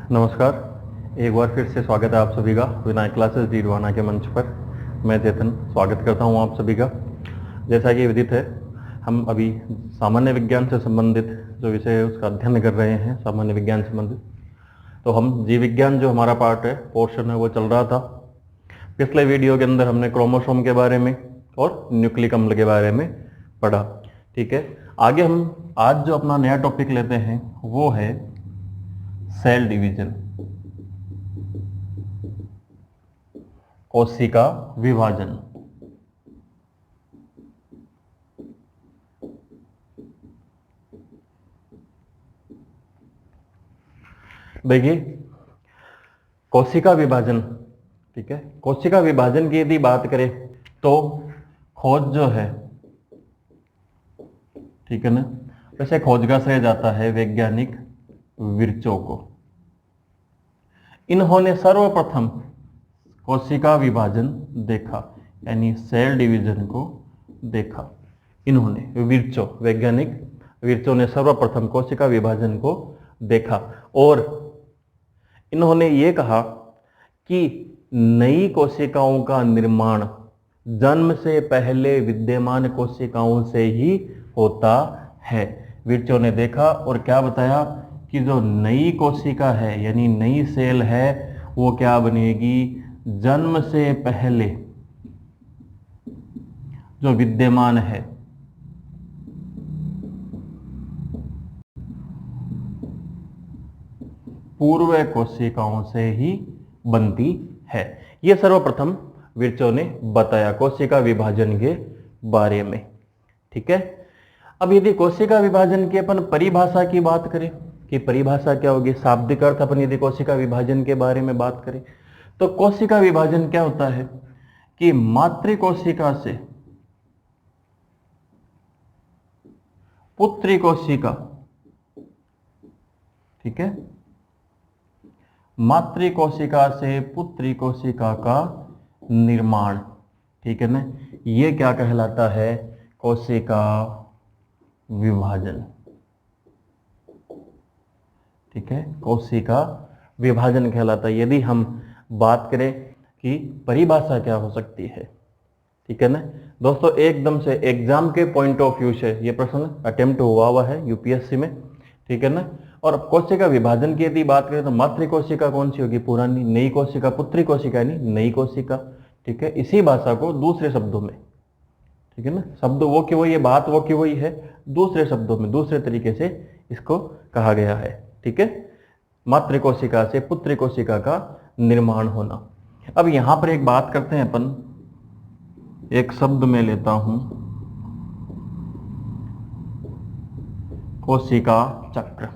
नमस्कार, एक बार फिर से स्वागत है आप सभी का विनायक क्लासेस डीडवाना के मंच पर। मैं चेतन स्वागत करता हूं आप सभी का। जैसा कि विदित है, हम अभी सामान्य विज्ञान से संबंधित जो विषय है उसका अध्ययन कर रहे हैं, सामान्य विज्ञान से संबंधित। तो हम जीव विज्ञान जो हमारा पार्ट है, पोर्शन है, वो चल रहा था। पिछले वीडियो के अंदर हमने क्रोमोसोम के बारे में और न्यूक्लिक अम्ल के बारे में पढ़ा। ठीक है, आगे हम आज जो अपना नया टॉपिक लेते हैं वो है सेल डिवीजन, कोशिका विभाजन। देखिए, कोशिका विभाजन, ठीक है, कोशिका विभाजन की यदि बात करें तो खोज जो है, ठीक है ना, वैसे खोज का श्रेय जाता है वैज्ञानिक विर्चो को। इन्होंने सर्वप्रथम कोशिका विभाजन देखा, यानी सेल डिवीजन को देखा। इन्होंने विर्चो, वैज्ञानिक विर्चो ने सर्वप्रथम कोशिका विभाजन को देखा और इन्होंने ये कहा कि नई कोशिकाओं का निर्माण जन्म से पहले विद्यमान कोशिकाओं से ही होता है। विर्चो ने देखा और क्या बताया कि जो नई कोशिका है यानी नई सेल है वो क्या बनेगी, जन्म से पहले जो विद्यमान है पूर्व कोशिकाओं से ही बनती है। यह सर्वप्रथम विर्चो ने बताया कोशिका विभाजन के बारे में। ठीक है, अब यदि कोशिका विभाजन की अपन परिभाषा की बात करें कि परिभाषा क्या होगी, शाब्दिक अर्थ अपन यदि कोशिका विभाजन के बारे में बात करें तो कोशिका विभाजन क्या होता है कि मातृकोशिका से पुत्री कोशिका, ठीक है, मातृकोशिका से पुत्री कोशिका का निर्माण, ठीक है ना, ये क्या कहलाता है, कोशिका विभाजन। ठीक है, कोशिका विभाजन कहलाता है। यदि हम बात करें कि परिभाषा क्या हो सकती है, ठीक है ना दोस्तों, एकदम से एग्जाम के पॉइंट ऑफ व्यू से ये प्रश्न अटेम्प्ट हुआ है यूपीएससी में, ठीक है ना। और कोशिका विभाजन की यदि बात करें तो मातृकोशिका कौन सी होगी, पुरानी, नई कोशिका, पुत्री कोशिका यानी नई कोशिका। ठीक है, इसी भाषा को दूसरे शब्दों में, ठीक है ना, शब्द वो की वही है, बात वो की वही है, दूसरे शब्दों में दूसरे तरीके से इसको कहा गया है। ठीक है, मातृकोशिका से पुत्री कोशिका का निर्माण होना। अब यहां पर एक बात करते हैं अपन, एक शब्द में लेता हूं, कोशिका चक्र।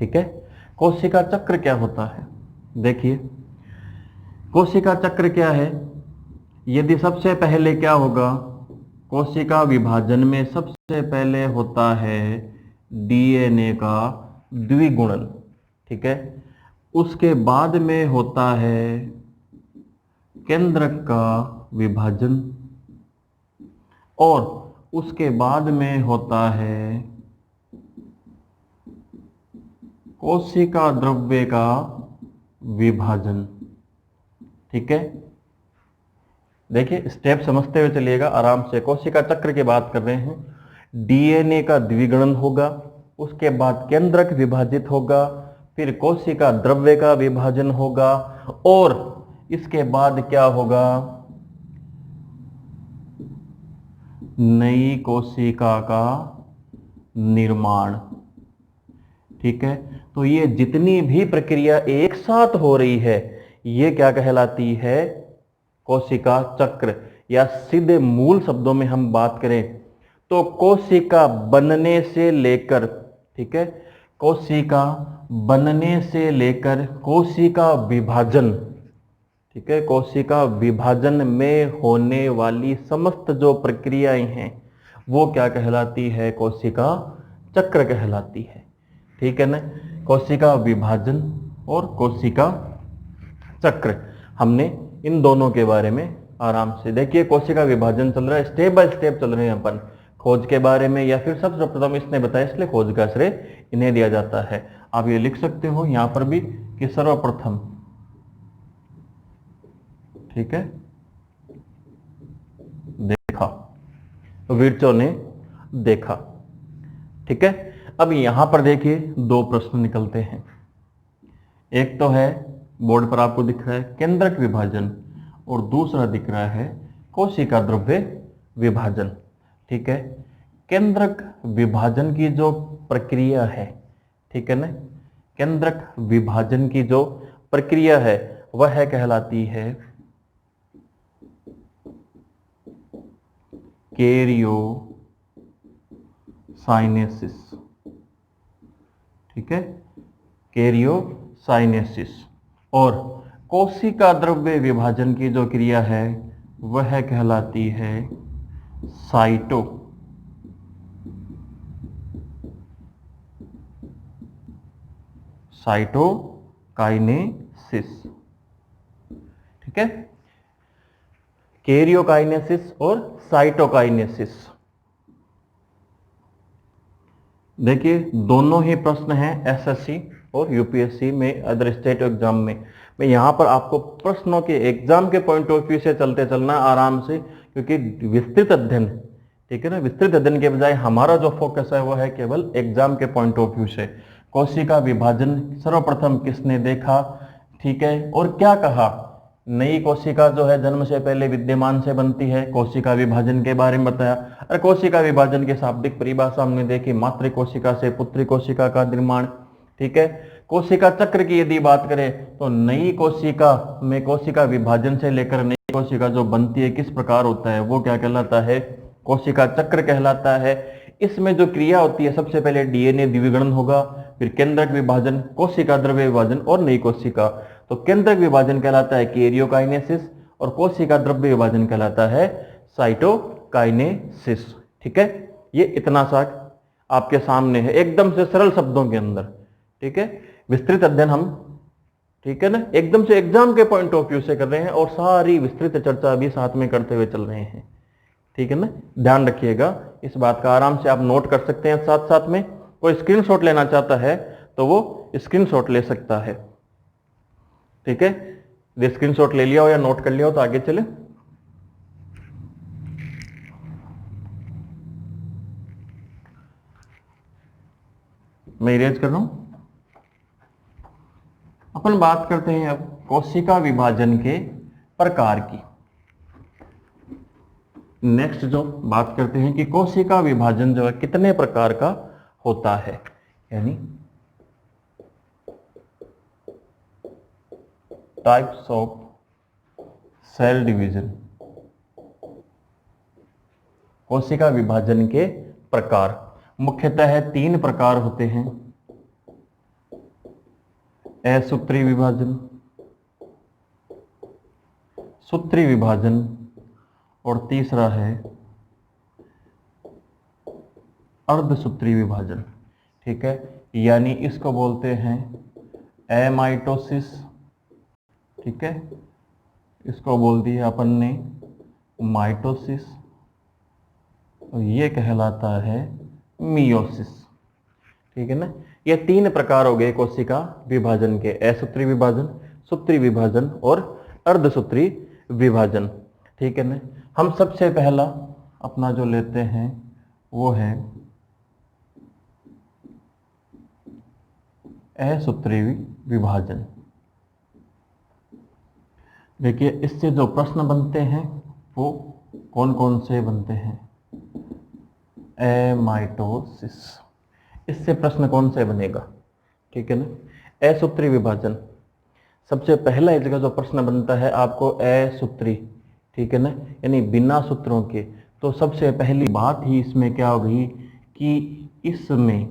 ठीक है, कोशिका चक्र क्या होता है, देखिए कोशिका चक्र क्या है। यदि सबसे पहले क्या होगा, कोशिका विभाजन में सबसे पहले होता है डीएनए का द्विगुणन, ठीक है, उसके बाद में होता है केंद्रक का विभाजन और उसके बाद में होता है कोशिका द्रव्य का विभाजन। ठीक है, देखिए स्टेप समझते हुए चलिएगा आराम से। कोशिका चक्र की बात कर रहे हैं, डीएनए का द्विगुणन होगा, उसके बाद केंद्रक विभाजित होगा, फिर कोशिका द्रव्य का विभाजन होगा और इसके बाद क्या होगा, नई कोशिका का निर्माण। ठीक है, तो ये जितनी भी प्रक्रिया एक साथ हो रही है ये क्या कहलाती है, कोशिका चक्र। या सीधे मूल शब्दों में हम बात करें तो कोशिका बनने से लेकर, ठीक है, कोशिका बनने से लेकर कोशिका विभाजन, ठीक है, कोशिका विभाजन में होने वाली समस्त जो प्रक्रियाएं हैं वो क्या कहलाती है, कोशिका चक्र कहलाती है। ठीक है ना, कोशिका विभाजन और कोशिका चक्र, हमने इन दोनों के बारे में आराम से, देखिए कोशिका विभाजन चल रहा है, स्टेप बाय स्टेप चल रहे हैं अपन, खोज के बारे में या फिर सर्वप्रथम इसने बताया इसलिए खोज का श्रेय इन्हें दिया जाता है। आप ये लिख सकते हो यहाँ पर भी कि सर्वप्रथम, ठीक है, देखा, विर्चो ने देखा। ठीक है, अब यहां पर देखिए दो प्रश्न निकलते हैं। एक तो है बोर्ड पर आपको दिख रहा है केंद्रक विभाजन, और दूसरा दिख रहा है कोशिका द्रव्य विभाजन। ठीक है, केंद्रक विभाजन की जो प्रक्रिया है, ठीक है ना, केंद्रक विभाजन की जो प्रक्रिया है वह कहलाती है कैरियोसाइनेसिस। ठीक है, कैरियोसाइनेसिस। और कोशिका द्रव्य विभाजन की जो क्रिया है वह कहलाती है साइटोकाइनेसिस। ठीक है, कैरियोकाइनेसिस और साइटोकाइनेसिस। देखिए दोनों ही प्रश्न हैं एसएससी और यूपीएससी में, अदर स्टेट एग्जाम में। मैं यहां पर आपको प्रश्नों के एग्जाम के पॉइंट ऑफ व्यू से चलते चलना आराम से, क्योंकि विस्तृत अध्ययन, ठीक है ना, विस्तृत अध्ययन के बजाय हमारा जो फोकस है वो है केवल एग्जाम के पॉइंट ऑफ व्यू से। कोशिका विभाजन सर्वप्रथम किसने देखा, ठीक है, और क्या कहा। नई कोशिका जो है जन्म से पहले विद्यमान से बनती है, कोशिका विभाजन के बारे में बताया। और कोशिका विभाजन के शाब्दिक परिभाषा हमने देखी, मातृ कोशिका से पुत्री कोशिका का निर्माण। ठीक है, कोशिका चक्र की यदि बात करें तो नई कोशिका में कोशिका विभाजन से लेकर नई कोशिका जो बनती है किस प्रकार होता है वो क्या कहलाता है, कोशिका चक्र कहलाता है। इसमें जो क्रिया होती है सबसे पहले डीएनए द्विगुणन होगा, फिर केंद्रक विभाजन, कोशिका द्रव्य विभाजन और नई कोशिका। तो केंद्रक विभाजन कहलाता है कैरियोकाइनेसिस और कोशिका द्रव्य विभाजन कहलाता है साइटोकाइनेसिस। ठीक है, ये इतना सा आपके सामने है एकदम से सरल शब्दों के अंदर। ठीक है, विस्तृत अध्ययन हम, ठीक है ना, एकदम से एग्जाम के पॉइंट ऑफ व्यू से कर रहे हैं और सारी विस्तृत चर्चा भी साथ में करते हुए चल रहे हैं। ठीक है ना, ध्यान रखिएगा इस बात का, आराम से आप नोट कर सकते हैं साथ साथ में। कोई स्क्रीनशॉट लेना चाहता है तो वो स्क्रीनशॉट ले सकता है। ठीक है, ये स्क्रीनशॉट ले लिया हो या नोट कर लिया हो तो आगे चले। मैं इरेज कर रहा हूं। अपन बात करते हैं अब कोशिका विभाजन के प्रकार की। नेक्स्ट जो बात करते हैं कि कोशिका विभाजन जो है कितने प्रकार का होता है, यानी टाइप्स ऑफ सेल डिवीजन, कोशिका विभाजन के प्रकार मुख्यतः 3 प्रकार होते हैं। असूत्री विभाजन, सूत्री विभाजन और तीसरा है अर्धसूत्री विभाजन। ठीक है, यानी इसको बोलते हैं एमाइटोसिस। ठीक है, इसको बोल दिया अपन ने माइटोसिस और ये कहलाता है मियोसिस। ठीक है ना, ये 3 प्रकार हो गए कोशिका विभाजन के, असूत्री विभाजन, सूत्री विभाजन और अर्धसूत्री विभाजन। ठीक है ना, हम सबसे पहला अपना जो लेते हैं वो है असूत्री विभाजन। देखिए इससे जो प्रश्न बनते हैं वो कौन कौन से बनते हैं। एमाइटोसिस, इससे प्रश्न कौन से बनेगा, ठीक है ना। असूत्री विभाजन सबसे पहला इस जगह जो प्रश्न बनता है आपको असूत्री, ठीक है ना, यानी बिना सूत्रों के। तो सबसे पहली बात ही इसमें क्या होगी कि इसमें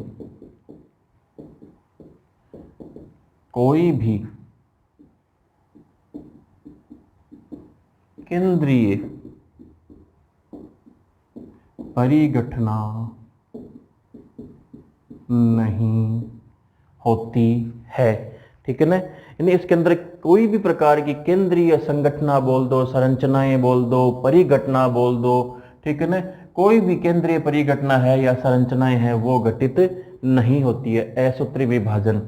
कोई भी केंद्रीय परिघटना नहीं होती है। ठीक है ना, यानी इसके अंदर कोई भी प्रकार की केंद्रीय संगठना बोल दो, संरचनाएं बोल दो, परिघटना बोल दो, ठीक है ना, कोई भी केंद्रीय परिघटना है या संरचनाएं हैं वो घटित नहीं होती है। असूत्री विभाजन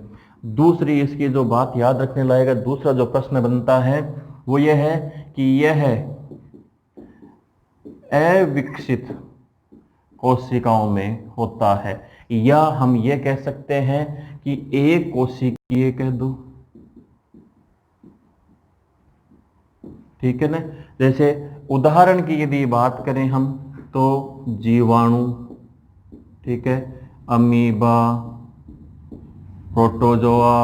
दूसरी इसकी जो बात याद रखने लायक है, दूसरा जो प्रश्न बनता है वो यह है कि यह अविकसित कोशिकाओं में होता है, या हम ये कह सकते हैं कि एक कोशिकीय कह दो, ठीक है ना। जैसे उदाहरण की यदि बात करें हम तो जीवाणु, ठीक है, अमीबा, प्रोटोजोआ,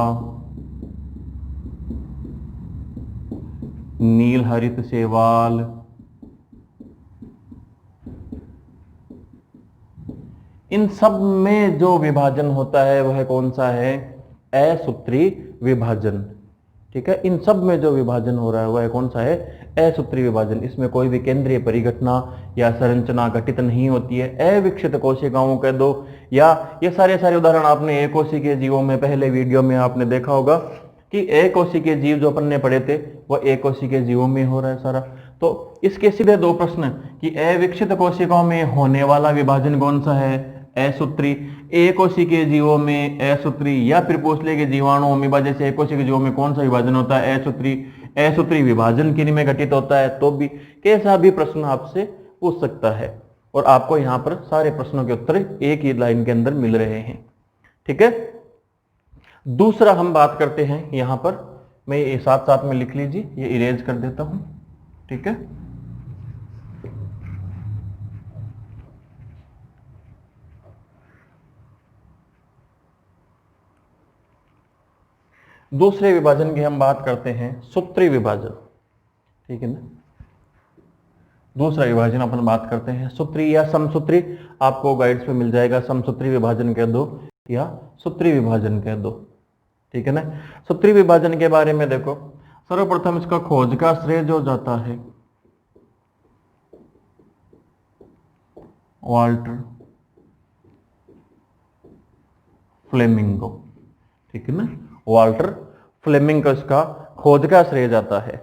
नील हरित शैवाल, इन सब में जो विभाजन होता है वह कौन सा है? असूत्री विभाजन, ठीक है। इन सब में जो विभाजन हो रहा है वह कौन सा है? असूत्री विभाजन। इसमें कोई भी केंद्रीय परिघटना या संरचना घटित नहीं होती है। अविकसित कोशिकाओं कह दो, या ये सारे उदाहरण आपने एकोशिकीय जीवों में पहले वीडियो में आपने देखा होगा कि एकोशिकीय जीव जो अपन ने पढ़े थे वो एकोशिकीय जीवों में हो रहा है सारा। तो इसके सीधे दो प्रश्न कि अविकसित कोशिकाओं में होने वाला विभाजन कौन सा है? असूत्री। एकोशिकीय जीवों में असूत्री, या फिर पूछ ले कि जीवाणु, अमीबा जैसे एकोशिकीय जीवों में कौन सा विभाजन होता है? असूत्री। असूत्री विभाजन किन में घटित होता है? तो भी कैसा भी प्रश्न आपसे पूछ सकता है, और आपको यहाँ पर सारे प्रश्नों के उत्तर एक ही लाइन के अंदर मिल रहे हैं, ठीक है। दूसरा हम बात करते हैं यहां पर, मैं ये साथ साथ में लिख लीजिए, ये इरेज कर देता हूं, ठीक है। दूसरे विभाजन की हम बात करते हैं सूत्री विभाजन, ठीक है ना। दूसरा विभाजन अपन बात करते हैं सूत्री या समसूत्री, आपको गाइड्स में मिल जाएगा, समसूत्री विभाजन कह दो या सूत्री विभाजन कह दो, ठीक है ना। सूत्री विभाजन के बारे में देखो, सर्वप्रथम इसका खोज का श्रेय जो जाता है वाल्टर फ्लेमिंगो, ठीक है ना। वाल्टर फ्लेमिंगो इसका खोज का श्रेय जाता है,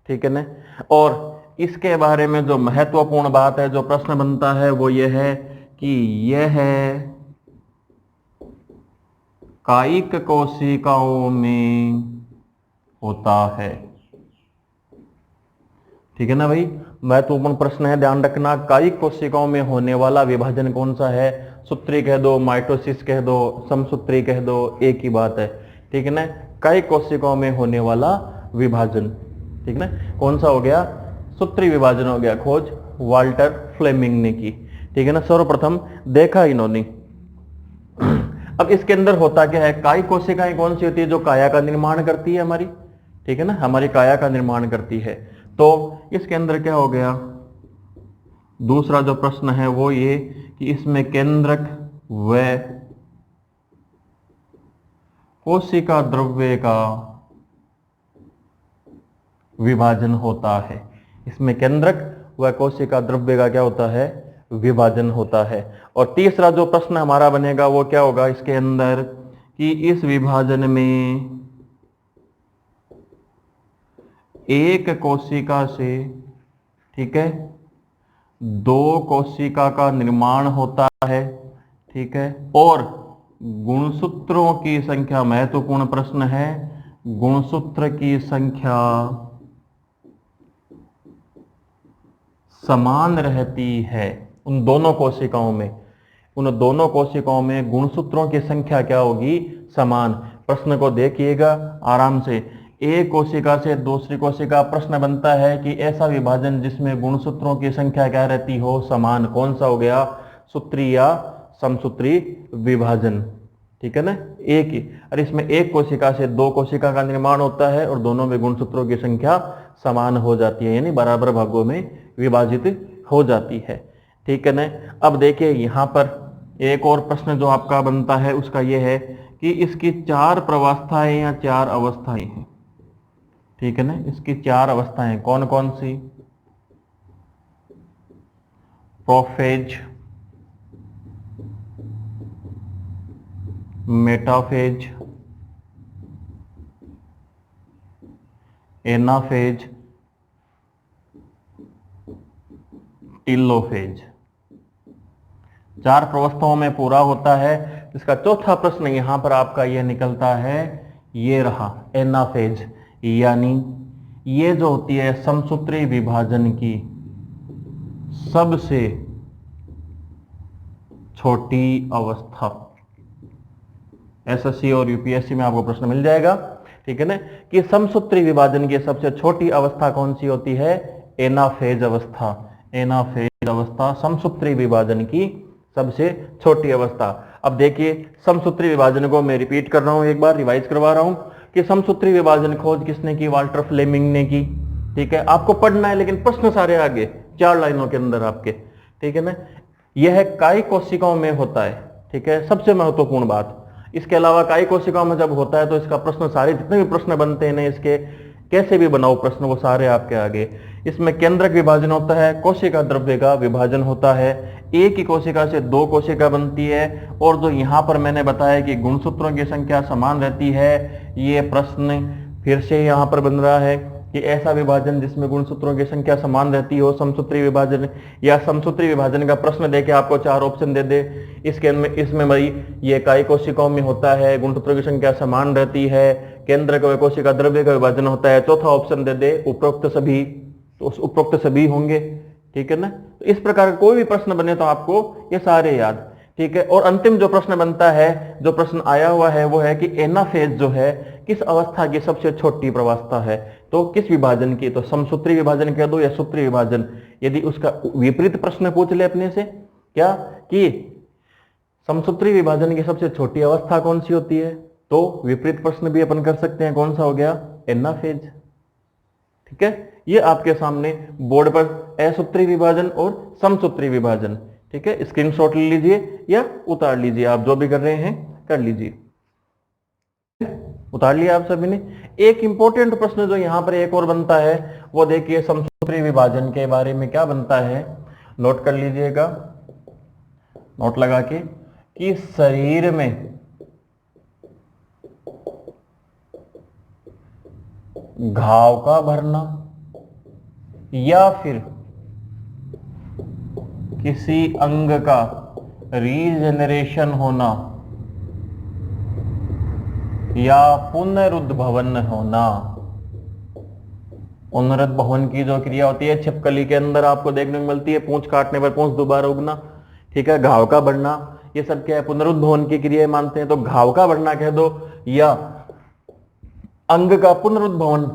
ठीक है ना। और इसके बारे में जो महत्वपूर्ण बात है, जो प्रश्न बनता है वो ये है कि यह कायिक कोशिकाओं में होता है, ठीक है ना भाई। महत्वपूर्ण प्रश्न है, ध्यान रखना। कायिक कोशिकाओं में होने वाला विभाजन कौन सा है? सूत्री कह दो, माइटोसिस कह दो, समसूत्री कह दो, एक ही बात है, ठीक है ना। कायिक कोशिकाओं में होने वाला विभाजन, ठीक है ना, कौन सा हो गया? सूत्री विभाजन हो गया, खोज वाल्टर फ्लेमिंग ने की, ठीक है ना। सर्वप्रथम देखा इन्होंने। अब इसके अंदर होता क्या है? कायिक कोशिकाएं कौन सी होती है? जो काया का निर्माण करती है हमारी, ठीक है ना, हमारी काया का निर्माण करती है। तो इसके अंदर क्या हो गया? दूसरा जो प्रश्न है वो ये कि इसमें केंद्रक व कोशिका द्रव्य का विभाजन होता है। इसमें केंद्रक व कोशिका द्रव्य का क्या होता है? विभाजन होता है। और तीसरा जो प्रश्न हमारा बनेगा वो क्या होगा इसके अंदर कि इस विभाजन में एक कोशिका से, ठीक है, दो कोशिका का निर्माण होता है, ठीक है। और गुणसूत्रों की संख्या, महत्वपूर्ण प्रश्न है, गुणसूत्र की संख्या समान रहती है उन दोनों कोशिकाओं में। उन दोनों कोशिकाओं में गुणसूत्रों की संख्या क्या होगी? समान। प्रश्न को देखिएगा आराम से। एक कोशिका से दूसरी कोशिका, प्रश्न बनता है कि ऐसा विभाजन जिसमें गुणसूत्रों की संख्या क्या रहती हो? समान। कौन सा हो गया? सूत्री या समसूत्री विभाजन, ठीक है ना। एक ही, और इसमें एक कोशिका से दो कोशिका का निर्माण होता है और दोनों में गुणसूत्रों की संख्या समान हो जाती है, यानी बराबर भागों में विभाजित हो जाती है, ठीक है ना। अब देखिए यहां पर एक और प्रश्न जो आपका बनता है उसका यह है कि इसकी चार प्रवस्थाएं या चार अवस्थाएं हैं, ठीक है ना। इसकी चार अवस्थाएं कौन कौन सी? Prophase, metaphase, anaphase, telophase. चार प्रवस्थाओं में पूरा होता है। इसका चौथा प्रश्न यहां पर आपका यह निकलता है ये रहा एनाफेज, यानी ये जो होती है समसूत्री विभाजन की सबसे छोटी अवस्था। एसएससी और यूपीएससी में आपको प्रश्न मिल जाएगा, ठीक है ना, कि समसूत्री विभाजन की सबसे छोटी अवस्था कौन सी होती है? एनाफेज अवस्था। एनाफेज अवस्था समसूत्री विभाजन की सबसे छोटी अवस्था। अब देखिए समसूत्री विभाजन को मैं रिपीट कर रहा हूं, एक बार रिवाइज करवा रहा हूं कि समसूत्री विभाजन खोज किसने की? वाल्टर फ्लेमिंग ने की। ठीक है, आपको पढ़ना है लेकिन प्रश्न सारे आगे 4 लाइनों के अंदर आपके, ठीक है ना। यह काय कोशिकाओं में होता है, ठीक है, सबसे महत्वपूर्ण बात। इसके अलावा काय कोशिकाओं में जब होता है तो इसका प्रश्न सारे जितने भी प्रश्न बनते हैं ना, इसके कैसे भी बनाओ प्रश्न, वो सारे आपके आगे। इसमें केंद्रक विभाजन होता है, कोशिका द्रव्य का विभाजन होता है, एक ही कोशिका से 2 कोशिका बनती है, और जो यहां पर मैंने बताया कि गुणसूत्रों की संख्या समान रहती है, ये प्रश्न फिर से यहां पर बन रहा है कि ऐसा विभाजन जिसमें गुणसूत्रों की संख्या समान रहती हो समसूत्री विभाजन, या समसूत्री विभाजन का प्रश्न देके आपको 4 ऑप्शन दे दे, इसमें भाई ये काय कोशिकाओं में होता है, गुणसूत्रों की संख्या समान रहती है, केंद्रक व कोशिका द्रव्य का विभाजन होता है, चौथा ऑप्शन दे दे उपरोक्त सभी, तो उस उपरोक्त सभी होंगे, ठीक है ना। तो इस प्रकार का कोई भी प्रश्न बने तो आपको ये सारे याद, ठीक है। और अंतिम जो प्रश्न बनता है, जो प्रश्न आया हुआ है वो है कि एनाफेज जो है किस अवस्था की सबसे छोटी प्रवस्था है, तो किस विभाजन की? तो समसूत्री विभाजन कह दो या सूत्री विभाजन। यदि उसका विपरीत प्रश्न पूछ ले अपने से, क्या कि समसूत्री विभाजन की सबसे छोटी अवस्था कौन सी होती है, तो विपरीत प्रश्न भी अपन कर सकते हैं, कौन सा हो गया? एनाफेज, ठीक है। ये आपके सामने बोर्ड पर असूत्री विभाजन और समसूत्री विभाजन, ठीक है, स्क्रीनशॉट ले लीजिए या उतार लीजिए, आप जो भी कर रहे हैं कर लीजिए। उतार लिया आप सभी ने। एक इंपॉर्टेंट प्रश्न जो यहां पर एक और बनता है वो देखिए, समसूत्री विभाजन के बारे में क्या बनता है, नोट कर लीजिएगा, नोट लगा के, कि शरीर में घाव का भरना या फिर किसी अंग का रीजनरेशन होना या पुनरुद्भवन होना। पुनरुद्भवन की जो क्रिया होती है छिपकली के अंदर आपको देखने को मिलती है, पूंछ काटने पर पूंछ दोबारा उगना, ठीक है, घाव का बढ़ना, ये सब क्या है? पुनरुद्भवन की क्रिया मानते हैं। तो घाव का बढ़ना कह दो या अंग का पुनरुद्भवन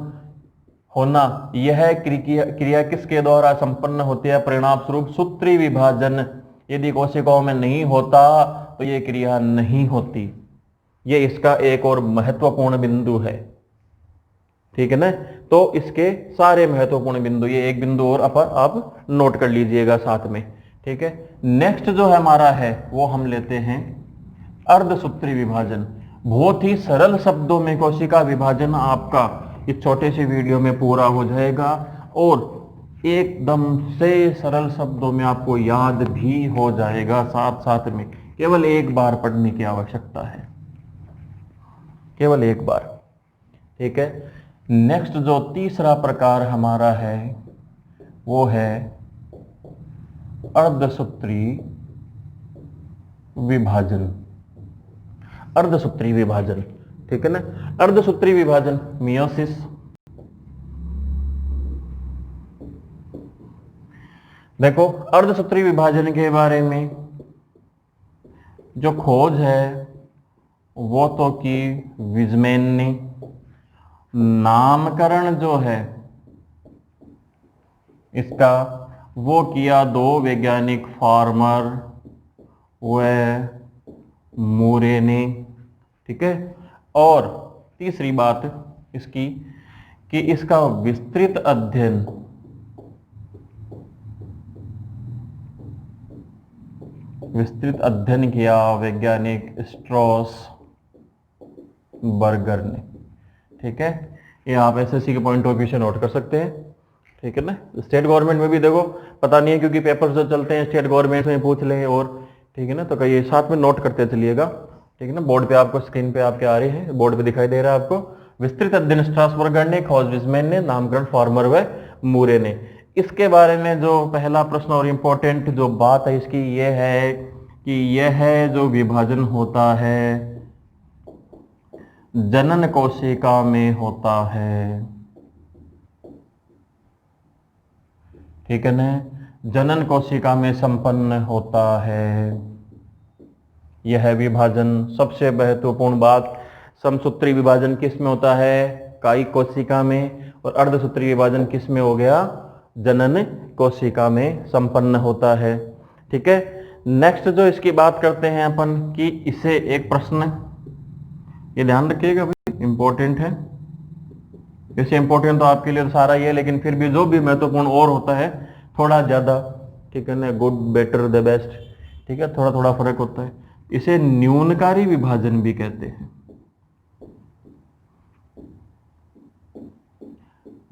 होना, यह क्रिया किसके द्वारा संपन्न होती है? परिणाम स्वरूप सूत्री विभाजन। यदि कोशिकाओं में नहीं होता तो यह क्रिया नहीं होती। ये इसका एक और महत्वपूर्ण बिंदु है, ठीक है ना। तो इसके सारे महत्वपूर्ण बिंदु, ये एक बिंदु और आप नोट कर लीजिएगा साथ में, ठीक है। नेक्स्ट जो है हमारा है वो हम लेते हैं अर्धसूत्री विभाजन। बहुत ही सरल शब्दों में कोशिका विभाजन आपका इस छोटे से वीडियो में पूरा हो जाएगा और एकदम से सरल शब्दों में आपको याद भी हो जाएगा, साथ साथ में केवल एक बार पढ़ने की आवश्यकता है, केवल एक बार, ठीक है। नेक्स्ट जो तीसरा प्रकार हमारा है वो है अर्धसूत्री विभाजन। अर्धसूत्री विभाजन, ठीक है ना। अर्धसूत्री विभाजन मियोसिस, देखो अर्धसूत्री विभाजन के बारे में जो खोज है वो तो की विजमैन ने, नामकरण जो है इसका वो किया 2 वैज्ञानिक, फार्मर व मूरे ने, ठीक है। और तीसरी बात इसकी कि इसका विस्तृत अध्ययन किया वैज्ञानिक स्ट्रॉस बर्गर ने, ठीक है। ये आप एसएससी के पॉइंट ऑफ व्यू से नोट कर सकते हैं, ठीक है ना। स्टेट गवर्नमेंट में भी देखो पता नहीं है क्योंकि पेपर जो चलते हैं स्टेट गवर्नमेंट में पूछ लें, और ठीक है ना, तो कहीं साथ में नोट करते चलिएगा, ठीक है ना। बोर्ड पे आपको स्क्रीन पे आपके आ रहे हैं, बोर्ड पे दिखाई दे रहा है आपको। विस्तृत अध्ययन स्ट्रासबर्गर ने, खोज विजमैन ने, नामकरण फार्मर व मूरे ने। इसके बारे में जो पहला प्रश्न और इंपॉर्टेंट जो बात है इसकी ये है कि यह जो विभाजन होता है जनन कोशिका में होता है, ठीक है ना, जनन कोशिका में संपन्न होता है यह विभाजन। सबसे महत्वपूर्ण बात, समसूत्री विभाजन किस में होता है, कायिक कोशिका में, और अर्धसूत्री विभाजन किस में हो गया, जनन कोशिका में संपन्न होता है, ठीक है। नेक्स्ट जो इसकी बात करते हैं अपन कि इसे एक प्रश्न, ये ध्यान रखिएगा भाई, इंपॉर्टेंट है। इसे इंपॉर्टेंट तो आपके लिए सारा ही है, लेकिन फिर भी जो भी महत्वपूर्ण और होता है थोड़ा ज्यादा, ठीक है ना, गुड बेटर द बेस्ट, ठीक है, थोड़ा थोड़ा फर्क होता है। इसे न्यूनकारी विभाजन भी कहते हैं।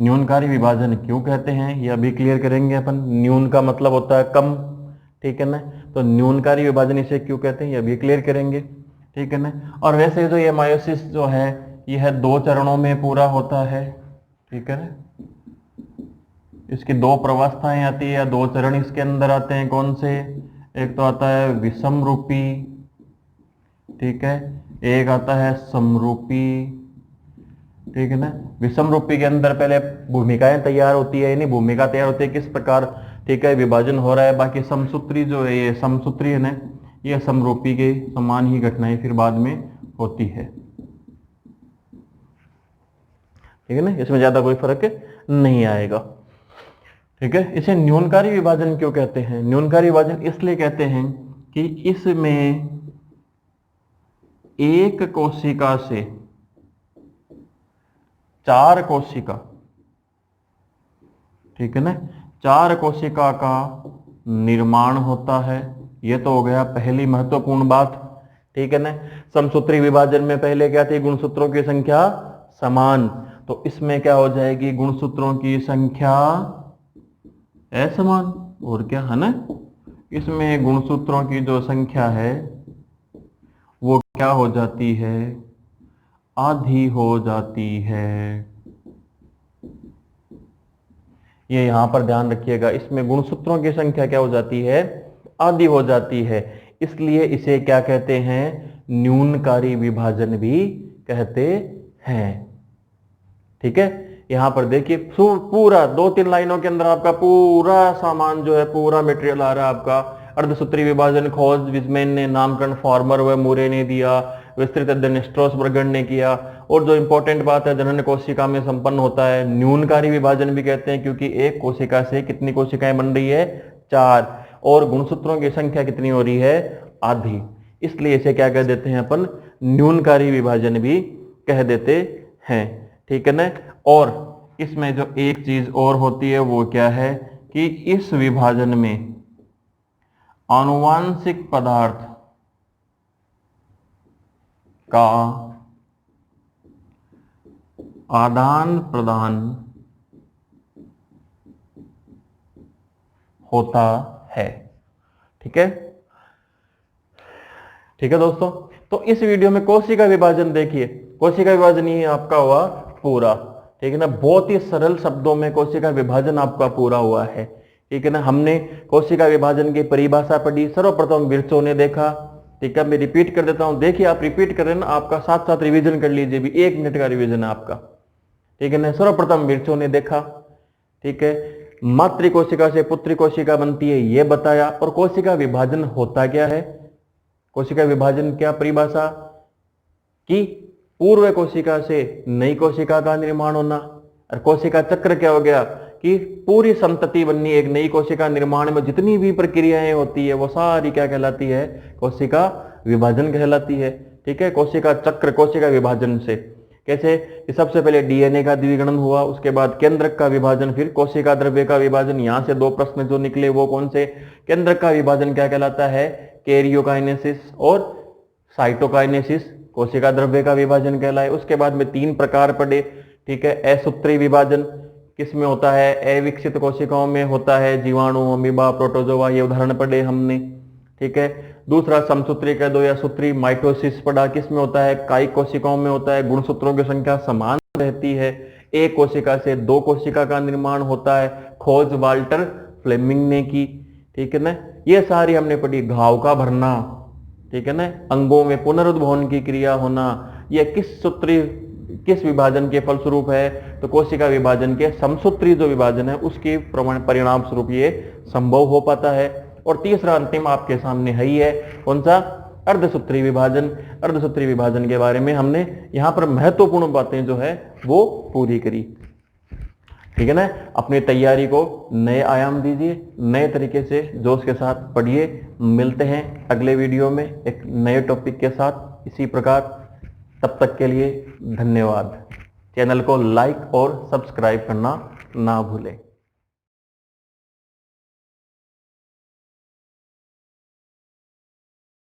न्यूनकारी विभाजन क्यों कहते हैं ये अभी क्लियर करेंगे अपन। न्यून का मतलब होता है कम, ठीक है ना, तो न्यूनकारी विभाजन इसे क्यों कहते हैं ये अभी क्लियर करेंगे, ठीक है ना। और वैसे जो ये मायोसिस जो है यह 2 चरणों में पूरा होता है, ठीक है ना। इसकी 2 प्रवस्थाएं आती है या 2 चरण इसके अंदर आते हैं। कौन से, एक तो आता है विषम रूपी, ठीक है, एक आता है समरूपी, ठीक है ना। विषम रूपी के अंदर पहले भूमिकाएं तैयार होती है, यानी भूमिका तैयार होती है किस प्रकार, ठीक है, विभाजन हो रहा है। बाकी समसूत्री जो है, ये समसूत्री है ना, ये समरूपी के समान ही घटनाएं फिर बाद में होती है, ठीक है ना, इसमें ज्यादा कोई फर्क नहीं आएगा, ठीक है। इसे न्यूनकारी विभाजन क्यों कहते हैं, न्यूनकारी विभाजन इसलिए कहते हैं कि इसमें एक कोशिका से 4 कोशिका, ठीक है ना, 4 कोशिका का निर्माण होता है। यह तो हो गया पहली महत्वपूर्ण बात, ठीक है ना। समसूत्री विभाजन में पहले क्या थी, गुणसूत्रों की संख्या समान, तो इसमें क्या हो जाएगी, गुणसूत्रों की संख्या असमान, और क्या है ना, इसमें गुणसूत्रों की जो संख्या है वो क्या हो जाती है, आधी हो जाती है। ये यहां पर ध्यान रखिएगा, इसमें गुणसूत्रों की संख्या क्या हो जाती है, आधी हो जाती है, इसलिए इसे क्या कहते हैं, न्यूनकारी विभाजन भी कहते हैं, ठीक है। यहां पर देखिए पूरा 2-3 लाइनों के अंदर आपका पूरा सामान जो है, पूरा मटेरियल आ रहा है आपका। अर्धसूत्री विभाजन खोज विजमैन ने, नामकरण फॉर्मर व मुरे ने दिया, विस्तृत अध्ययन स्ट्रोसबर्गर ने किया। और जो इंपॉर्टेंट बात है, जनन कोशिका में संपन्न होता है। न्यूनकारी विभाजन भी कहते हैं क्योंकि एक कोशिका से कितनी कोशिकाएं बन रही है, 4, और गुणसूत्रों की संख्या कितनी हो रही है, आधी, इसलिए इसे क्या कह देते हैं अपन, न्यूनकारी विभाजन भी कह देते हैं, ठीक है ना। और इसमें जो एक चीज और होती है वो क्या है कि इस विभाजन में आनुवांशिक पदार्थ का आदान प्रदान होता है, ठीक है, ठीक है दोस्तों। तो इस वीडियो में कोशिका विभाजन देखिए, कोशिका विभाजन ही आपका हुआ पूरा, ठीक है ना। बहुत ही सरल शब्दों में कोशिका विभाजन आपका पूरा हुआ है, ठीक है ना। हमने कोशिका विभाजन की परिभाषा पढ़ी, सर्वप्रथम विर्चो ने देखा, ठीक है। मैं रिपीट कर देता हूं, देखिए आप रिपीट कर रहे हैं ना, आपका साथ साथ रिवीजन कर लीजिए, भी 1 मिनट का रिवीजन है आपका, ठीक है ना। सर्वप्रथम विर्चो ने देखा, ठीक है, मातृ कोशिका से पुत्री कोशिका बनती है यह बताया। और कोशिका विभाजन होता क्या है, कोशिका विभाजन क्या परिभाषा कि पूर्व कोशिका से नई कोशिका का निर्माण होना। और कोशिका चक्र क्या हो गया कि पूरी संतति बननी, एक नई कोशिका निर्माण में जितनी भी प्रक्रियाएं होती है वो सारी क्या कहलाती है, कोशिका विभाजन कहलाती है, ठीक है। कोशिका चक्र कोशिका विभाजन से कैसे कि सबसे पहले डीएनए का द्विगुणन हुआ, उसके बाद केंद्रक का विभाजन, फिर कोशिका द्रव्य का विभाजन। यहां से 2 प्रश्न जो निकले वो कौन से, केंद्रक का विभाजन क्या कहलाता है, कैरियोकाइनेसिस, और साइटोकाइनेसिस कोशिका द्रव्य का विभाजन कहलाए। उसके बाद में 3 प्रकार पढ़े, ठीक है। असूत्री विभाजन किस में होता है, अविकसित कोशिकाओं में होता है, जीवाणु, अमीबा, प्रोटोजोआ, ये उदाहरण पढ़े हमने, ठीक है। दूसरा समसूत्री कह दो या सूत्री माइटोसिस पढ़ा, किस में होता है, कायिक कोशिकाओं में होता है, गुणसूत्रों की संख्या समान रहती है, एक कोशिका से 2 कोशिका का निर्माण होता है, खोज वाल्टर फ्लेमिंग ने की, ठीक है ना। ये सारी हमने पढ़ी। घाव का भरना, ठीक है ना, अंगों में पुनरुद्भवन की क्रिया होना, यह किस विभाजन के फलस्वरूप है? तो कोशिका विभाजन के समसूत्री जो विभाजन है उसके परिणाम स्वरूप ये संभव हो पाता है। और तीसरा अंतिम आपके सामने है ही है, कौन सा? अर्धसूत्री विभाजन। अर्धसूत्री विभाजन के बारे में हमने यहां पर महत्वपूर्ण बातें जो है वो पूरी करी। ठीक है ना? अपनी तैयारी को नए आयाम दीजिए, नए तरीके से जोश के साथ पढ़िए। मिलते हैं अगले वीडियो में एक नए टॉपिक के साथ इसी प्रकार। तब तक के लिए धन्यवाद। चैनल को लाइक और सब्सक्राइब करना ना भूलें।